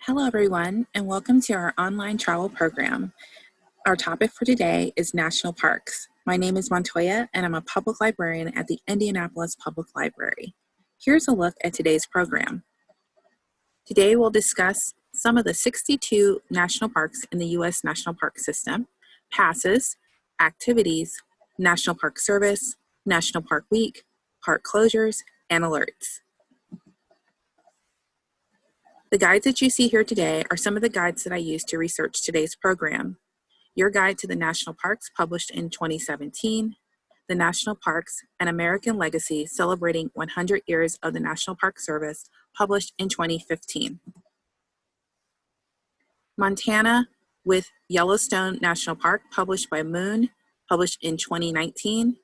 Hello everyone, and welcome to our online travel program. Our topic for today is national parks. My name is Montoya, and I'm a public librarian at the Indianapolis Public Library. Here's a look at today's program. Today we'll discuss some of the 62 national parks in the U.S. National Park System, passes, activities, National Park Service, National Park Week, park closures, and alerts. The guides that you see here today are some of the guides that I used to research today's program. Your Guide to the National Parks, published in 2017, The National Parks, An American Legacy, celebrating 100 years of the National Park Service, published in 2015. Montana with Yellowstone National Park, published by Moon, published in 2019.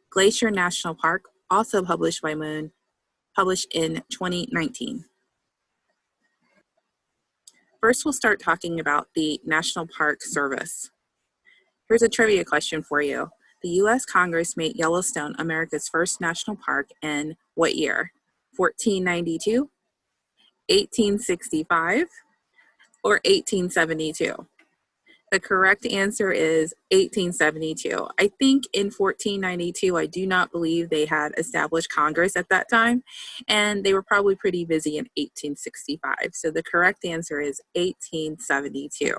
Glacier National Park, also published by Moon, published in 2019. First, we'll start talking about the National Park Service. Here's a trivia question for you. The U.S. Congress made Yellowstone America's first national park in what year? 1492, 1865, or 1872? The correct answer is 1872. I think in 1492, I do not believe they had established Congress at that time, and they were probably pretty busy in 1865. So the correct answer is 1872.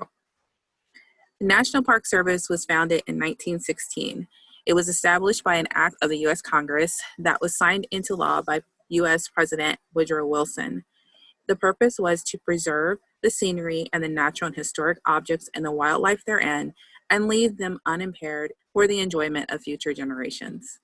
The National Park Service was founded in 1916. It was established by an act of the U.S. Congress that was signed into law by U.S. President Woodrow Wilson. The purpose was to preserve the scenery and the natural and historic objects and the wildlife therein, and leave them unimpaired for the enjoyment of future generations.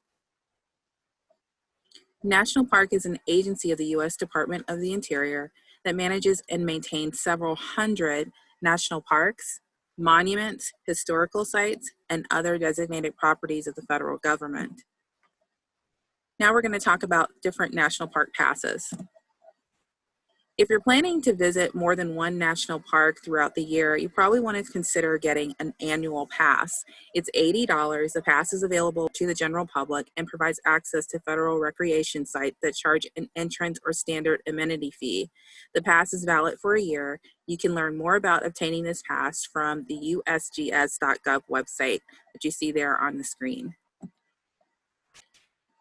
National Park is an agency of the U.S. Department of the Interior that manages and maintains several hundred national parks, monuments, historical sites, and other designated properties of the federal government. Now we're going to talk about different national park passes. If you're planning to visit more than one national park throughout the year, you probably want to consider getting an annual pass. It's $80. The pass is available to the general public and provides access to federal recreation sites that charge an entrance or standard amenity fee. The pass is valid for a year. You can learn more about obtaining this pass from the usgs.gov website that you see there on the screen.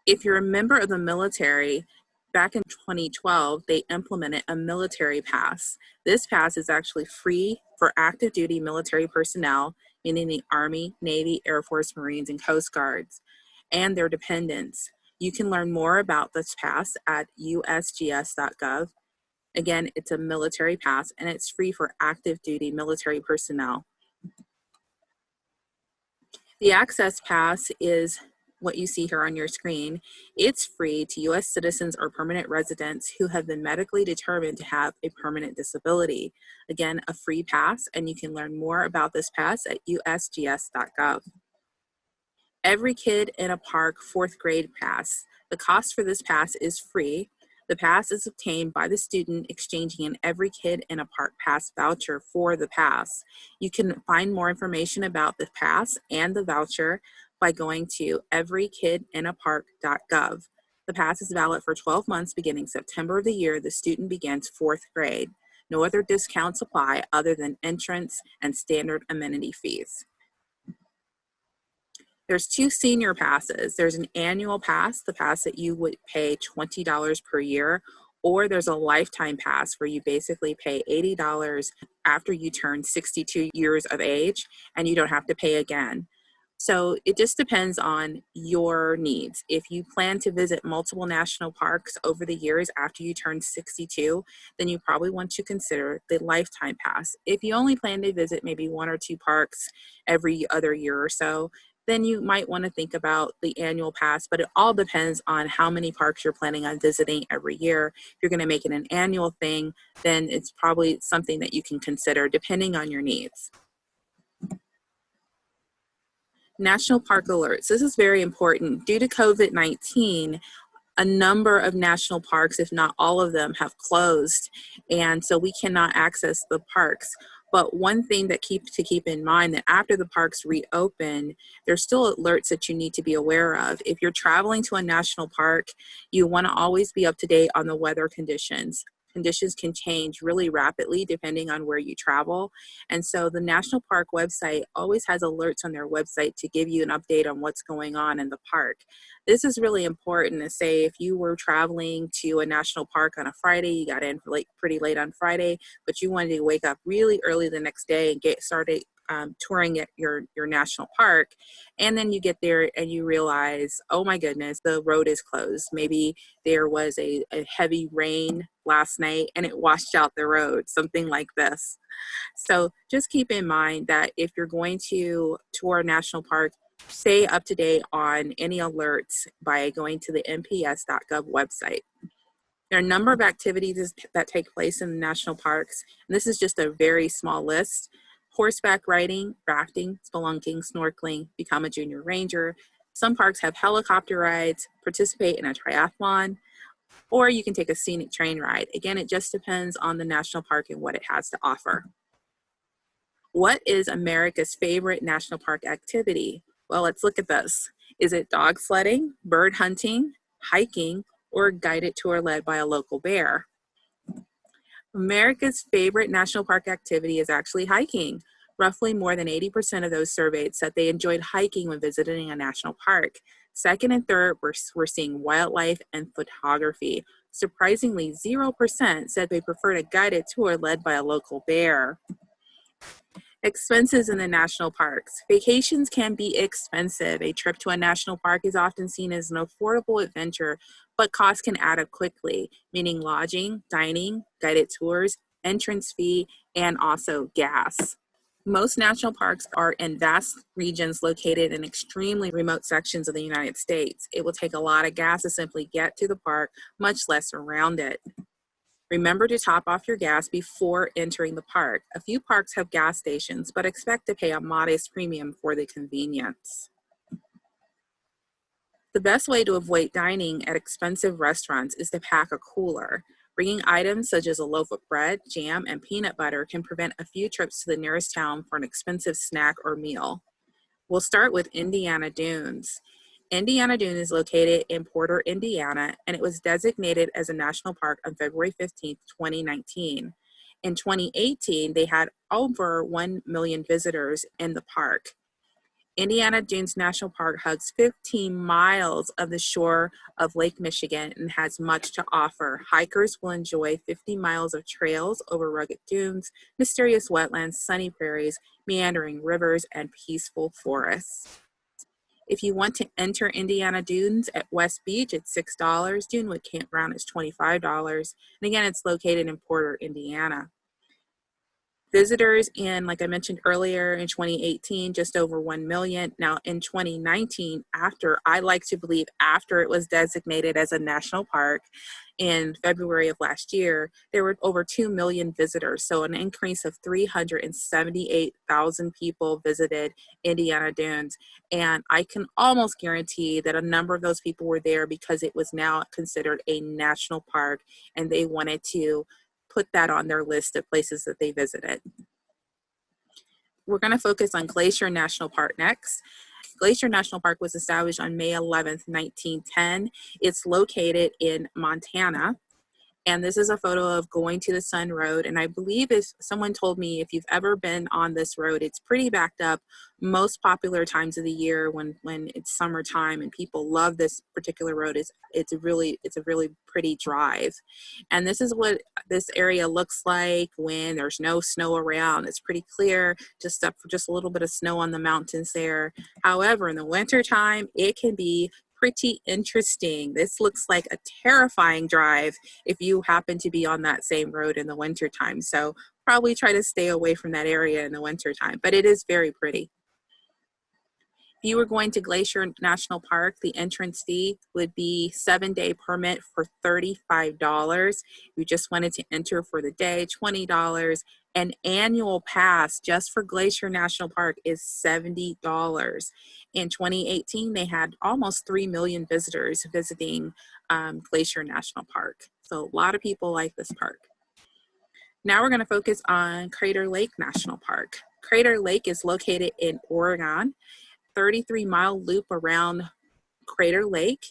If you're a member of the military, back in 2012, they implemented a military pass. This pass is actually free for active duty military personnel, meaning the Army, Navy, Air Force, Marines, and Coast Guards, and their dependents. You can learn more about this pass at usgs.gov. Again, it's a military pass, and it's free for active duty military personnel. The access pass is what you see here on your screen. It's free to U.S. citizens or permanent residents who have been medically determined to have a permanent disability. Again, a free pass, and you can learn more about this pass at usgs.gov. Every Kid in a Park 4th grade pass. The cost for this pass is free. The pass is obtained by the student exchanging an Every Kid in a Park pass voucher for the pass. You can find more information about the pass and the voucher by going to everykidinapark.gov. The pass is valid for 12 months beginning September of the year the student begins 4th grade. No other discounts apply other than entrance and standard amenity fees. There's 2 senior passes. There's an annual pass, the pass that you would pay $20 per year, or there's a lifetime pass where you basically pay $80 after you turn 62 years of age, and you don't have to pay again. So it just depends on your needs. If you plan to visit multiple national parks over the years after you turn 62, then you probably want to consider the lifetime pass. If you only plan to visit maybe 1 or 2 parks every other year or so, then you might want to think about the annual pass, but it all depends on how many parks you're planning on visiting every year. If you're going to make it an annual thing, then it's probably something that you can consider depending on your needs. National park alerts. This is very important. Due to COVID-19, a number of national parks, if not all of them, have closed, and so we cannot access the parks. But one thing that to keep in mind, that after the parks reopen, there's still alerts that you need to be aware of. If you're traveling to a national park, you want to always be up to date on the weather conditions. conditions can change really rapidly depending on where you travel. And so the national park website always has alerts on their website to give you an update on what's going on in the park. This is really important to say if you were traveling to a national park on a Friday, you got in pretty late on Friday, but you wanted to wake up really early the next day and get started touring at your national park, and then you get there and you realize, oh my goodness, the road is closed. Maybe there was a heavy rain last night and it washed out the road, something like this. So just keep in mind that if you're going to tour a national park, stay up to date on any alerts by going to the nps.gov website. There are a number of activities that take place in the national parks, and this is just a very small list. Horseback riding, rafting, spelunking, snorkeling, become a junior ranger. Some parks have helicopter rides, participate in a triathlon, or you can take a scenic train ride. Again, it just depends on the national park and what it has to offer. What is America's favorite national park activity? Well, let's look at this. Is it dog sledding, bird hunting, hiking, or a guided tour led by a local bear? America's favorite national park activity is actually hiking. Roughly more than 80% of those surveyed said they enjoyed hiking when visiting a national park. Second and third, we're seeing wildlife and photography. Surprisingly, 0% said they preferred a guided tour led by a local bear. Expenses in the national parks. Vacations can be expensive. A trip to a national park is often seen as an affordable adventure, but costs can add up quickly, meaning lodging, dining, guided tours, entrance fee, and also gas. Most national parks are in vast regions located in extremely remote sections of the United States. It will take a lot of gas to simply get to the park, much less around it. Remember to top off your gas before entering the park. A few parks have gas stations, but expect to pay a modest premium for the convenience. The best way to avoid dining at expensive restaurants is to pack a cooler. Bringing items such as a loaf of bread, jam, and peanut butter can prevent a few trips to the nearest town for an expensive snack or meal. We'll start with Indiana Dunes. Indiana Dunes is located in Porter, Indiana, and it was designated as a national park on February 15, 2019. In 2018, they had over 1 million visitors in the park. Indiana Dunes National Park hugs 15 miles of the shore of Lake Michigan and has much to offer. Hikers will enjoy 50 miles of trails over rugged dunes, mysterious wetlands, sunny prairies, meandering rivers, and peaceful forests. If you want to enter Indiana Dunes at West Beach, it's $6. Dunewood Campground is $25. And again, it's located in Porter, Indiana. Visitors like I mentioned earlier, in 2018, just over 1 million. Now in 2019, I like to believe after it was designated as a national park in February of last year, there were over 2 million visitors. So an increase of 378,000 people visited Indiana Dunes. And I can almost guarantee that a number of those people were there because it was now considered a national park and they wanted to put that on their list of places that they visited. We're going to focus on Glacier National Park next. Glacier National Park was established on May 11th, 1910. It's located in Montana. And this is a photo of going to the Sun Road. And I believe if someone told me if you've ever been on this road, it's pretty backed up most popular times of the year when it's summertime and people love this particular road. It's a really pretty drive. And this is what this area looks like when there's no snow around. It's pretty clear, just up for just a little bit of snow on the mountains there. However, in the wintertime, it can be pretty interesting. This looks like a terrifying drive if you happen to be on that same road in the wintertime. So probably try to stay away from that area in the wintertime, but it is very pretty. If you were going to Glacier National Park, the entrance fee would be 7-day permit for $35. If you just wanted to enter for the day, $20. An annual pass just for Glacier National Park is $70. In 2018, they had almost 3 million visitors visiting Glacier National Park. So a lot of people like this park. Now we're going to focus on Crater Lake National Park. Crater Lake is located in Oregon. 33-mile loop around Crater Lake.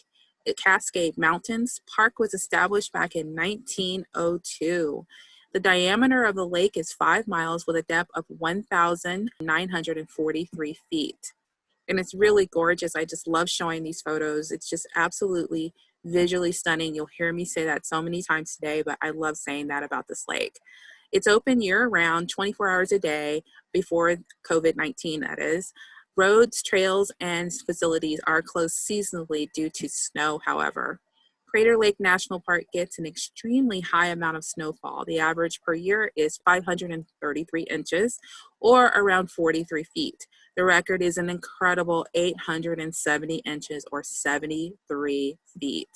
Cascade Mountains Park was established back in 1902. The diameter of the lake is 5 miles with a depth of 1,943 feet. And it's really gorgeous. I just love showing these photos. It's just absolutely visually stunning. You'll hear me say that so many times today, but I love saying that about this lake. It's open year-round, 24 hours a day, before COVID-19, that is. Roads, trails, and facilities are closed seasonally due to snow, however. Crater Lake National Park gets an extremely high amount of snowfall. The average per year is 533 inches, or around 43 feet. The record is an incredible 870 inches, or 73 feet.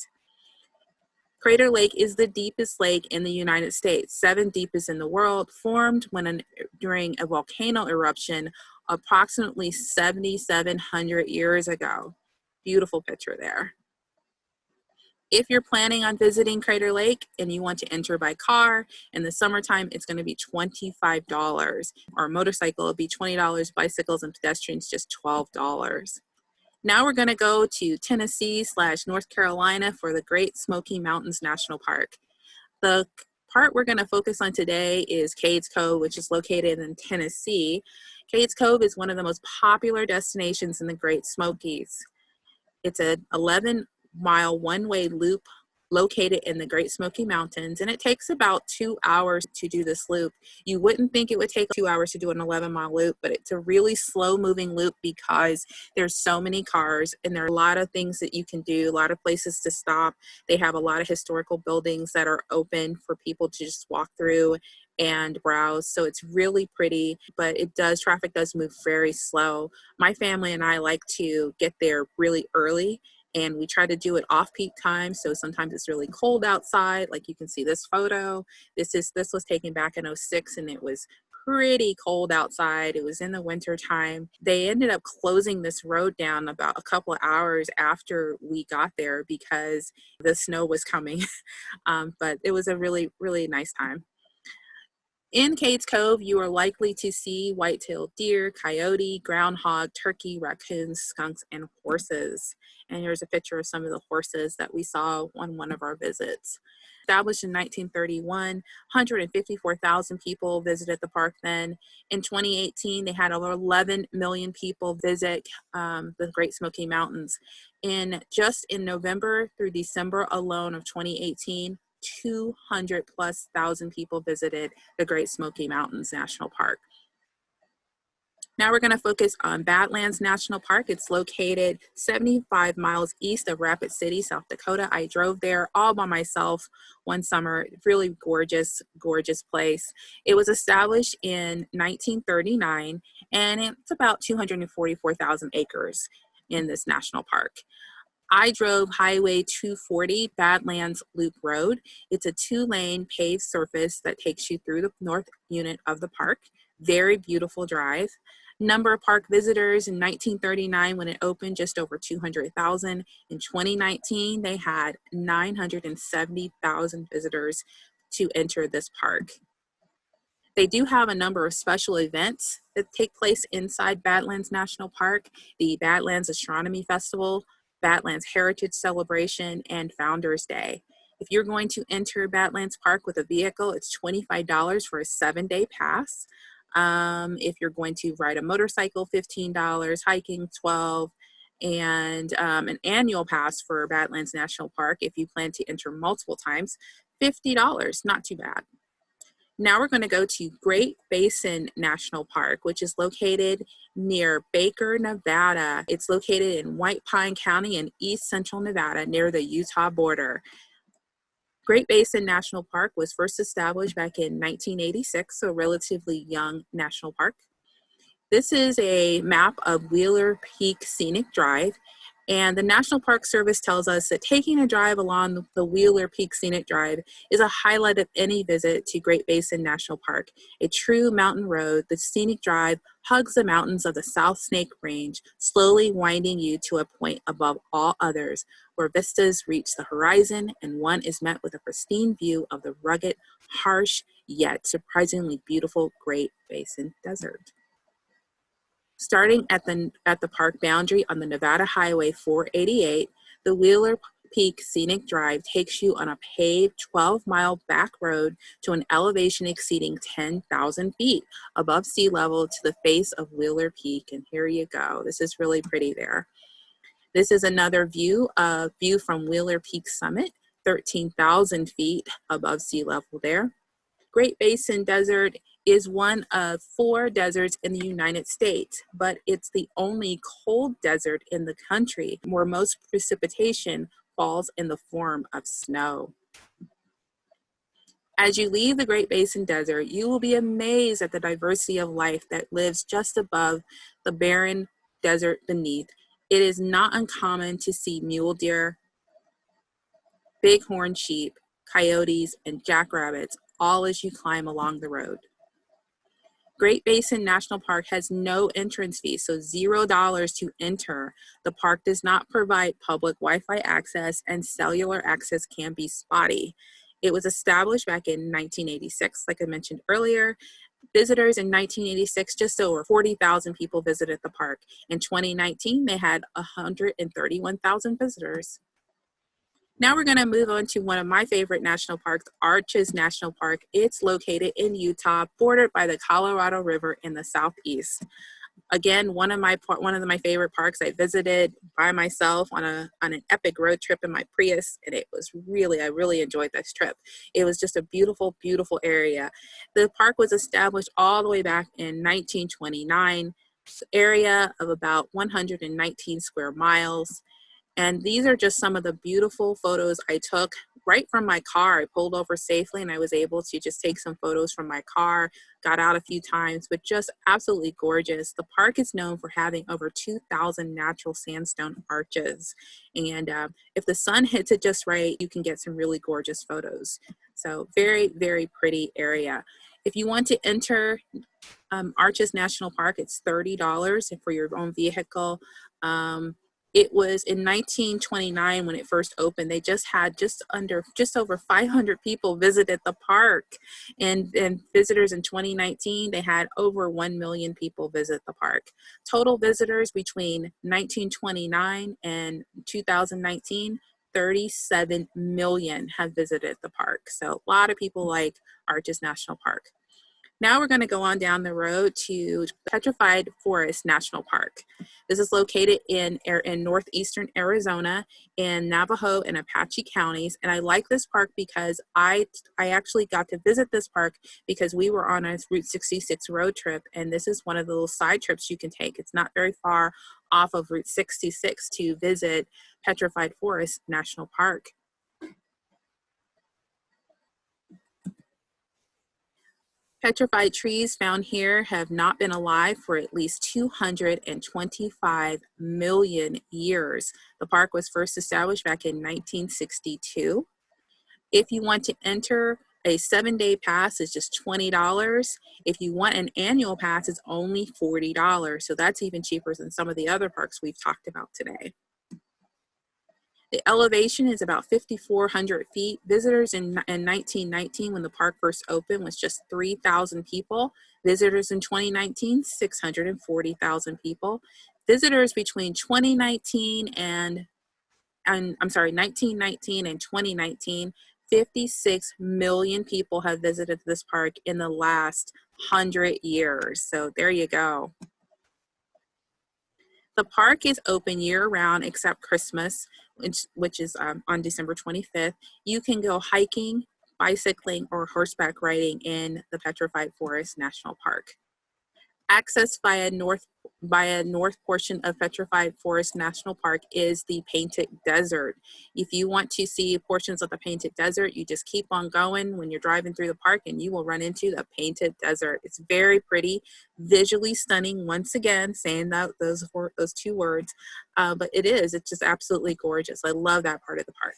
Crater Lake is the deepest lake in the United States, 7th deepest in the world, formed during a volcano eruption approximately 7,700 years ago. Beautiful picture there. If you're planning on visiting Crater Lake and you want to enter by car, in the summertime, it's going to be $25. Or motorcycle will be $20, bicycles and pedestrians just $12. Now we're going to go to Tennessee/North Carolina for the Great Smoky Mountains National Park. The part we're going to focus on today is Cades Cove, which is located in Tennessee. Cades Cove is one of the most popular destinations in the Great Smokies. It's an 11-mile one-way loop located in the Great Smoky Mountains, and it takes about 2 hours to do this loop. You wouldn't think it would take 2 hours to do an 11-mile loop, but it's a really slow-moving loop because there's so many cars, and there are a lot of things that you can do, a lot of places to stop. They have a lot of historical buildings that are open for people to just walk through and browse. So it's really pretty, but traffic does move very slow. My family and I like to get there really early, and we try to do it off-peak time. So sometimes it's really cold outside. Like you can see this photo. This was taken back in '06, and it was pretty cold outside. It was in the winter time. They ended up closing this road down about a couple of hours after we got there because the snow was coming. But it was a really, really nice time. In Cades Cove, you are likely to see white-tailed deer, coyote, groundhog, turkey, raccoons, skunks, and horses. And here's a picture of some of the horses that we saw on one of our visits. Established in 1931, 154,000 people visited the park then. In 2018, they had over 11 million people visit the Great Smoky Mountains. Just in November through December alone of 2018, 200,000+ people visited the Great Smoky Mountains National Park. Now we're going to focus on Badlands National Park. It's located 75 miles east of Rapid City, South Dakota. I drove there all by myself one summer. Really gorgeous, gorgeous place. It was established in 1939, and it's about 244,000 acres in this national park. I drove Highway 240 Badlands Loop Road. It's a 2-lane paved surface that takes you through the north unit of the park. Very beautiful drive. Number of park visitors in 1939 when it opened, just over 200,000. In 2019, they had 970,000 visitors to enter this park. They do have a number of special events that take place inside Badlands National Park. The Badlands Astronomy Festival, Badlands Heritage Celebration, and Founders Day. If you're going to enter Badlands Park with a vehicle, it's $25 for a 7-day pass. If you're going to ride a motorcycle, $15, hiking, $12, and an annual pass for Badlands National Park, if you plan to enter multiple times, $50, not too bad. Now we're going to go to Great Basin National Park, which is located near Baker, Nevada. It's located in White Pine County in east central Nevada near the Utah border. Great Basin National Park was first established back in 1986, so a relatively young national park. This is a map of Wheeler Peak Scenic Drive, and the National Park Service tells us that taking a drive along the Wheeler Peak Scenic Drive is a highlight of any visit to Great Basin National Park. A true mountain road, the scenic drive hugs the mountains of the South Snake Range, slowly winding you to a point above all others, where vistas reach the horizon and one is met with a pristine view of the rugged, harsh, yet surprisingly beautiful Great Basin Desert. Starting at the park boundary on the Nevada Highway 488, the Wheeler Peak Scenic Drive takes you on a paved 12-mile back road to an elevation exceeding 10,000 feet above sea level to the face of Wheeler Peak. And here you go. This is really pretty there. This is another view from Wheeler Peak Summit, 13,000 feet above sea level there. Great Basin Desert is one of 4 deserts in the United States, but it's the only cold desert in the country where most precipitation falls in the form of snow. As you leave the Great Basin Desert, you will be amazed at the diversity of life that lives just above the barren desert beneath. It is not uncommon to see mule deer, bighorn sheep, coyotes, and jackrabbits, all as you climb along the road. Great Basin National Park has no entrance fee, so $0 to enter. The park does not provide public Wi-Fi access, and cellular access can be spotty. It was established back in 1986, like I mentioned earlier. Visitors in 1986, just over 40,000 people visited the park. In 2019, they had 131,000 visitors. Now we're going to move on to one of my favorite national parks, Arches National Park. It's located in Utah, bordered by the Colorado River in the southeast. Again, one of my favorite parks. I visited by myself on an epic road trip in my Prius, and I really enjoyed this trip. It was just a beautiful, beautiful area. The park was established all the way back in 1929, area of about 119 square miles. And these are just some of the beautiful photos I took right from my car. I pulled over safely and I was able to just take some photos from my car, got out a few times, but just absolutely gorgeous. The park is known for having over 2,000 natural sandstone arches. And if the sun hits it just right, you can get some really gorgeous photos. So very, very pretty area. If you want to enter Arches National Park, it's $30 for your own vehicle. It was in 1929 when it first opened. They just had just over 500 people visited the park, and visitors in 2019 they had over 1 million people visit the park. Total visitors between 1929 and 2019, 37 million have visited the park. So a lot of people like Arches National Park. Now we're going to go on down the road to Petrified Forest National Park. This is located in northeastern Arizona in Navajo and Apache counties. And I like this park because I actually got to visit this park because we were on a Route 66 road trip. And this is one of the little side trips you can take. It's not very far off of Route 66 to visit Petrified Forest National Park. Petrified trees found here have not been alive for at least 225 million years. The park was first established back in 1962. If you want to enter, a 7-day pass is just $20. If you want an annual pass, it's only $40. So that's even cheaper than some of the other parks we've talked about today. The elevation is about 5,400 feet. Visitors in 1919, when the park first opened, was just 3,000 people. Visitors in 2019, 640,000 people. Visitors between 1919 and 2019, 56 million people have visited this park in the last 100 years. So there you go. The park is open year-round except Christmas, which is on December 25th. You can go hiking, bicycling, or horseback riding in the Petrified Forest National Park. Access via north portion of Petrified Forest National Park is the Painted Desert. If you want to see portions of the Painted Desert, you just keep on going when you're driving through the park and you will run into the Painted Desert. It's very pretty, visually stunning, once again, saying those 2 words, but it's just absolutely gorgeous. I love that part of the park.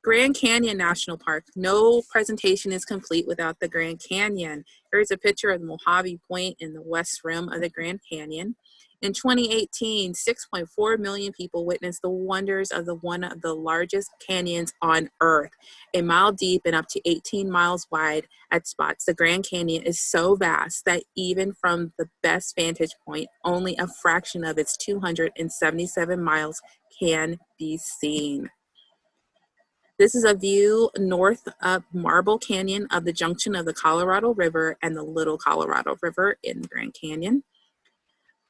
Grand Canyon National Park. No presentation is complete without the Grand Canyon. Here's a picture of the Mojave Point in the west rim of the Grand Canyon. In 2018, 6.4 million people witnessed the wonders of one of the largest canyons on Earth. A mile deep and up to 18 miles wide at spots, the Grand Canyon is so vast that even from the best vantage point, only a fraction of its 277 miles can be seen. This is a view north of Marble Canyon of the junction of the Colorado River and the Little Colorado River in Grand Canyon.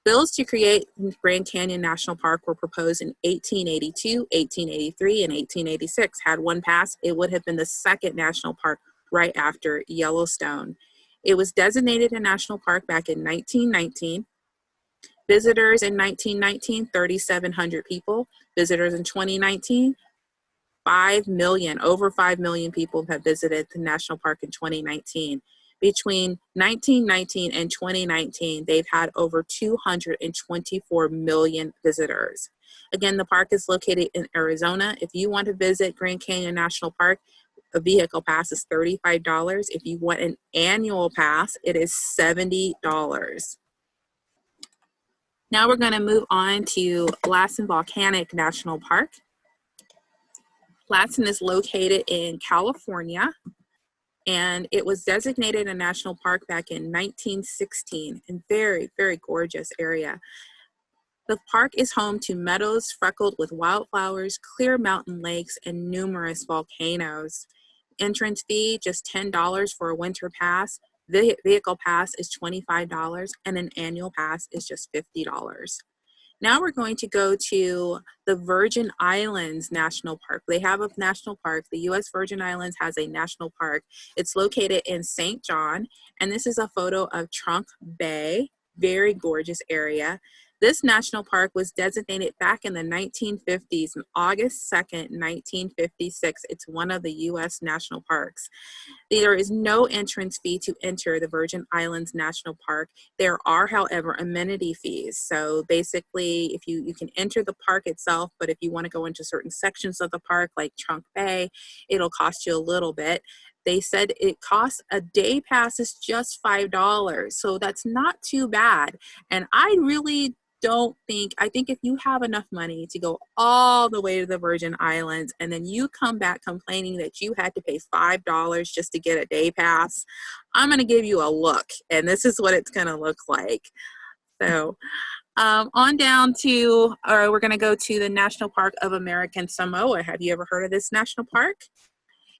Bills to create Grand Canyon National Park were proposed in 1882, 1883, and 1886. Had one passed, it would have been the second national park right after Yellowstone. It was designated a national park back in 1919. Visitors in 1919, 3,700 people. Visitors in 2019, 5 million, over 5 million people have visited the national park in 2019. Between 1919 and 2019, they've had over 224 million visitors. Again, the park is located in Arizona. If you want to visit Grand Canyon National Park, a vehicle pass is $35. If you want an annual pass, it is $70. Now we're going to move on to Lassen Volcanic National Park. Lassen is located in California, and it was designated a national park back in 1916, and very, very gorgeous area. The park is home to meadows freckled with wildflowers, clear mountain lakes, and numerous volcanoes. Entrance fee, just $10 for a winter pass. The vehicle pass is $25, and an annual pass is just $50. Now we're going to go to the Virgin Islands National Park. They have a national park. The U.S. Virgin Islands has a national park. It's located in St. John, and this is a photo of Trunk Bay. Very gorgeous area. This national park was designated back in the 1950s, on August 2nd, 1956. It's one of the U.S. national parks. There is no entrance fee to enter the Virgin Islands National Park. There are, however, amenity fees. So basically, if you can enter the park itself, but if you want to go into certain sections of the park, like Trunk Bay, it'll cost you a little bit. They said it costs a day pass is just $5, so that's not too bad. And I really I think if you have enough money to go all the way to the Virgin Islands and then you come back complaining that you had to pay $5 just to get a day pass, I'm going to give you a look, and this is what it's going to look like. So on down to, we're going to go to the National Park of American Samoa. Have you ever heard of this national park?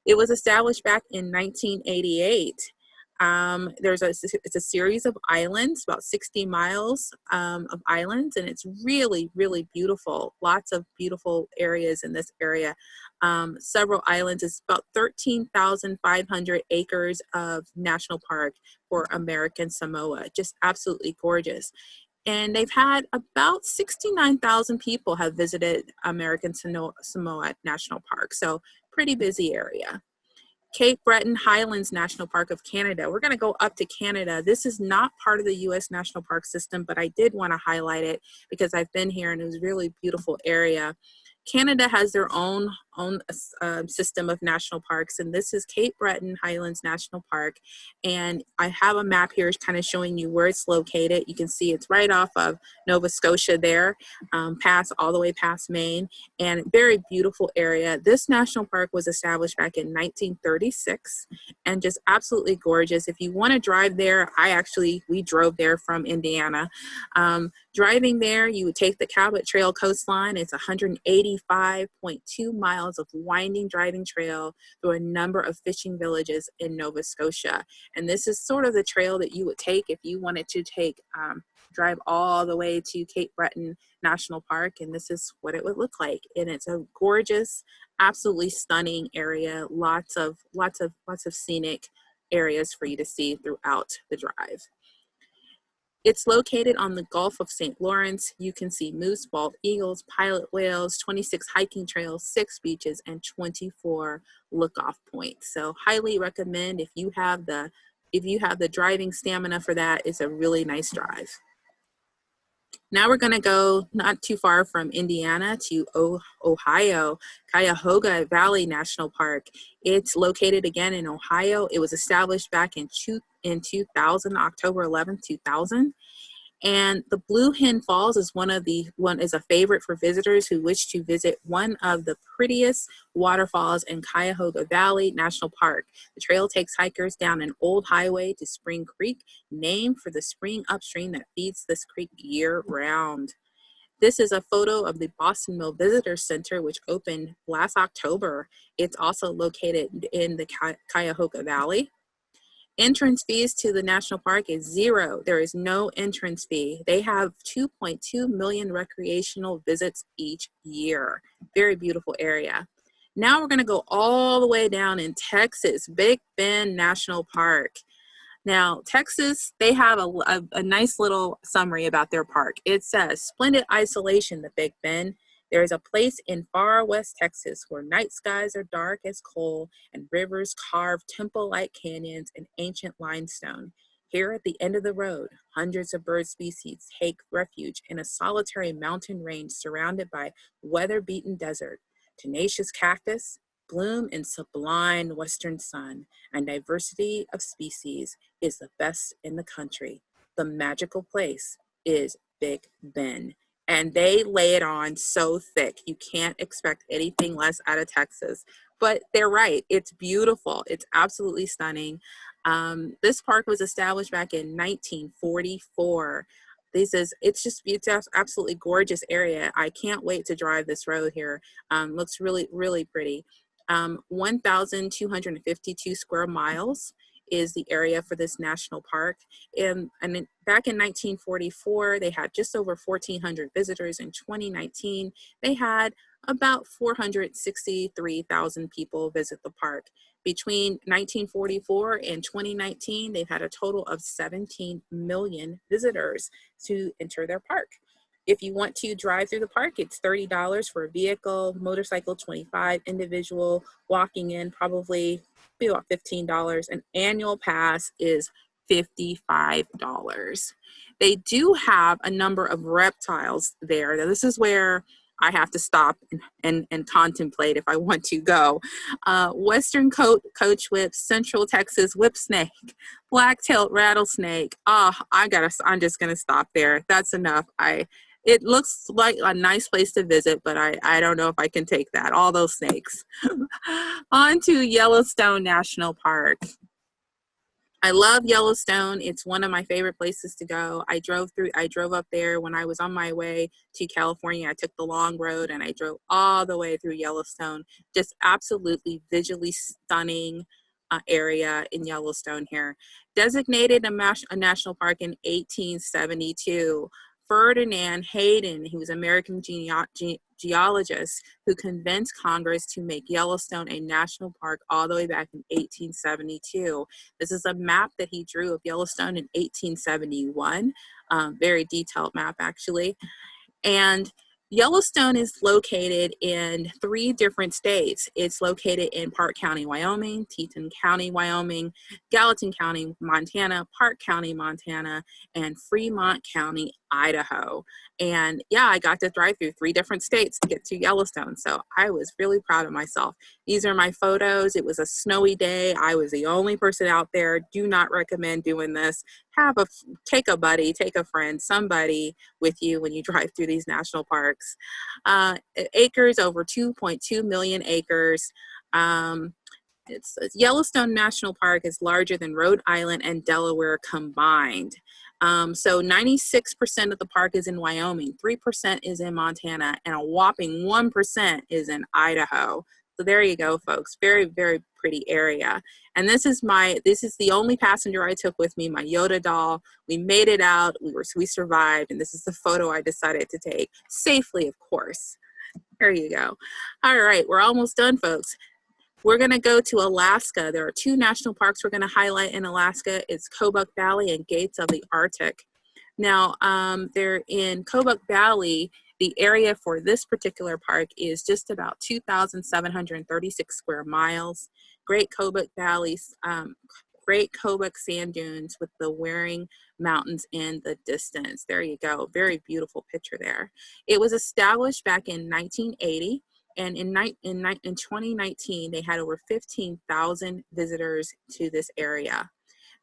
It was established back in 1988. It's a series of islands, about 60 miles of islands, and it's really, really beautiful. Lots of beautiful areas in this area. Several islands. It's about 13,500 acres of national park for American Samoa. Just absolutely gorgeous. And they've had about 69,000 people have visited American Samoa National Park. So pretty busy area. Cape Breton Highlands National Park of Canada. We're going to go up to Canada. This is not part of the U.S. National Park system, but I did want to highlight it because I've been here and it was a really beautiful area. Canada has their own system of national parks, and this is Cape Breton Highlands National Park. And I have a map here kind of showing you where it's located. You can see it's right off of Nova Scotia there, all the way past Maine, and very beautiful area. This national park was established back in 1936 and just absolutely gorgeous. If you want to drive there, we drove there from Indiana. Driving there, you would take the Cabot Trail coastline. It's 185.2 miles of winding driving trail through a number of fishing villages in Nova Scotia. And this is sort of the trail that you would take if you wanted to drive all the way to Cape Breton National Park. And this is what it would look like. And it's a gorgeous, absolutely stunning area. Lots of scenic areas for you to see throughout the drive. It's located on the Gulf of St. Lawrence. You can see moose, bald eagles, pilot whales, 26 hiking trails, 6 beaches, and 24 look-off points. So highly recommend if you have the driving stamina for that. It's a really nice drive. Now we're going to go not too far from Indiana to Ohio, Cuyahoga Valley National Park. It's located again in Ohio. It was established back in 2000, October 11th, 2000. And the Blue Hen Falls is is a favorite for visitors who wish to visit one of the prettiest waterfalls in Cuyahoga Valley National Park. The trail takes hikers down an old highway to Spring Creek, named for the spring upstream that feeds this creek year-round. This is a photo of the Boston Mill Visitor Center, which opened last October. It's also located in the Cuyahoga Valley. Entrance fees to the national park is zero. There is no entrance fee. They have 2.2 million recreational visits each year. Very beautiful area. Now we're going to go all the way down in Texas, Big Bend National Park. Now, Texas, they have a nice little summary about their park. It says, splendid isolation, the Big Bend. There is a place in far west Texas where night skies are dark as coal and rivers carve temple-like canyons in ancient limestone. Here at the end of the road, hundreds of bird species take refuge in a solitary mountain range surrounded by weather-beaten desert. Tenacious cactus bloom in sublime western sun, and diversity of species is the best in the country. The magical place is Big Bend. And they lay it on so thick. You can't expect anything less out of Texas. But they're right. It's beautiful. It's absolutely stunning. This park was established back in 1944. It's absolutely gorgeous area. I can't wait to drive this road here. Looks really, really pretty. 1,252 square miles is the area for this national park. Back in 1944, they had just over 1,400 visitors. In 2019, they had about 463,000 people visit the park. Between 1944 and 2019, they've had a total of 17 million visitors to enter their park. If you want to drive through the park, it's $30 for a vehicle, motorcycle $25, individual walking in probably be about $15. An annual pass is $55. They do have a number of reptiles there. Now, this is where I have to stop and contemplate if I want to go. Western coach whip, Central Texas whip snake, black-tailed rattlesnake. I'm just gonna stop there. That's enough. It looks like a nice place to visit, but I don't know if I can take that, all those snakes. On to Yellowstone National Park. I love Yellowstone. It's one of my favorite places to go. I drove up there when I was on my way to California. I took the long road and I drove all the way through Yellowstone. Just absolutely visually stunning area in Yellowstone here. Designated a national park in 1872. Ferdinand Hayden, he was an American geologist who convinced Congress to make Yellowstone a national park all the way back in 1872. This is a map that he drew of Yellowstone in 1871, very detailed map actually. And Yellowstone is located in 3 different states. It's located in Park County, Wyoming, Teton County, Wyoming, Gallatin County, Montana, Park County, Montana, and Fremont County, Idaho. And yeah, I got to drive through 3 different states to get to Yellowstone. So I was really proud of myself. These are my photos. It was a snowy day. I was the only person out there. Do not recommend doing this. Take a buddy, take a friend, somebody with you when you drive through these national parks. Acres, over 2.2 million acres. Yellowstone National Park is larger than Rhode Island and Delaware combined. So 96% of the park is in Wyoming, 3% is in Montana, and a whopping 1% is in Idaho. So there you go, folks. Very, very pretty area. And this is the only passenger I took with me, my Yoda doll. We made it out. We survived, and this is the photo I decided to take safely, of course. There you go. All right, we're almost done, folks. We're going to go to Alaska. There are 2 national parks we're going to highlight in Alaska. It's Kobuk Valley and Gates of the Arctic. Now, they're in Kobuk Valley. The area for this particular park is just about 2,736 square miles. Great Kobuk Valleys, great Kobuk sand dunes with the Waring Mountains in the distance. There you go. Very beautiful picture there. It was established back in 1980. And in 2019, they had over 15,000 visitors to this area.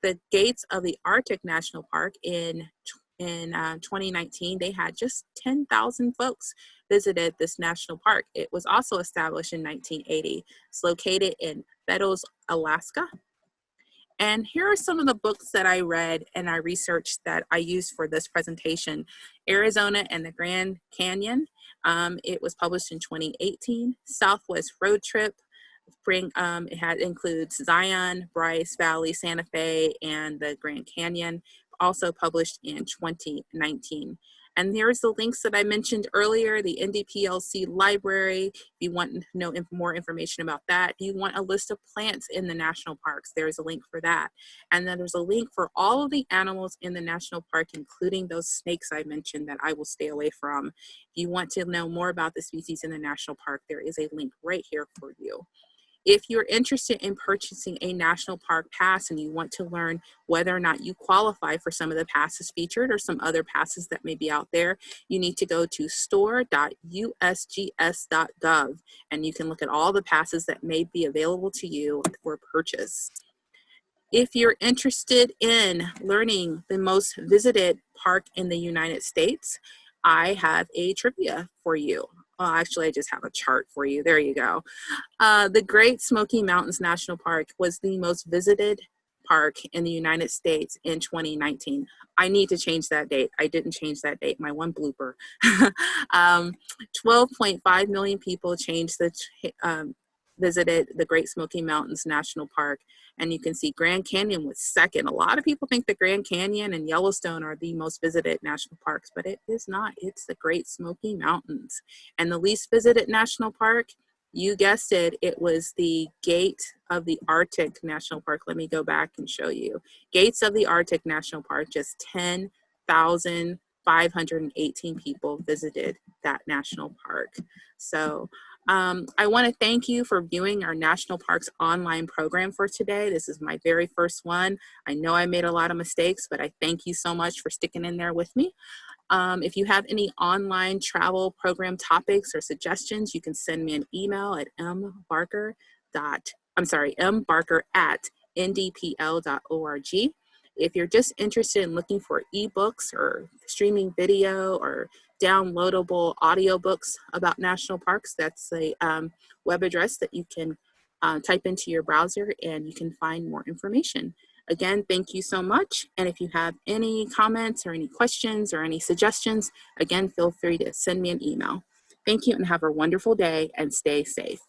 The Gates of the Arctic National Park in 2019, they had just 10,000 folks visited this national park. It was also established in 1980. It's located in Beddoes, Alaska. And here are some of the books that I read and I researched that I used for this presentation. Arizona and the Grand Canyon. It was published in 2018. Southwest Road Trip. It includes Zion, Bryce Valley, Santa Fe, and the Grand Canyon, also published in 2019. And here's the links that I mentioned earlier, the NDPLC library. If you want to know more information about that, if you want a list of plants in the national parks, there's a link for that. And then there's a link for all of the animals in the national park, including those snakes I mentioned that I will stay away from. If you want to know more about the species in the national park, there is a link right here for you. If you're interested in purchasing a national park pass and you want to learn whether or not you qualify for some of the passes featured or some other passes that may be out there, you need to go to store.usgs.gov and you can look at all the passes that may be available to you for purchase. If you're interested in learning the most visited park in the United States, I have a trivia for you. Well, actually, I just have a chart for you. There you go. The Great Smoky Mountains National Park was the most visited park in the United States in 2019. I need to change that date. I didn't change that date, my one blooper. 12.5 million people visited the Great Smoky Mountains National Park. And you can see Grand Canyon was second. A lot of people think the Grand Canyon and Yellowstone are the most visited national parks, but it is not. It's the Great Smoky Mountains. And the least visited national park, you guessed it, it was the Gate of the Arctic National Park. Let me go back and show you. Gates of the Arctic National Park, just 10,518 people visited that national park. So I want to thank you for viewing our National Parks online program for today. This is my very first one. I know I made a lot of mistakes, but I thank you so much for sticking in there with me. If you have any online travel program topics or suggestions, you can send me an email at mbarker@ndpl.org. If you're just interested in looking for ebooks or streaming video or downloadable audiobooks about national parks, that's a web address that you can type into your browser and you can find more information. Again, thank you so much. And if you have any comments or any questions or any suggestions, again, feel free to send me an email. Thank you and have a wonderful day and stay safe.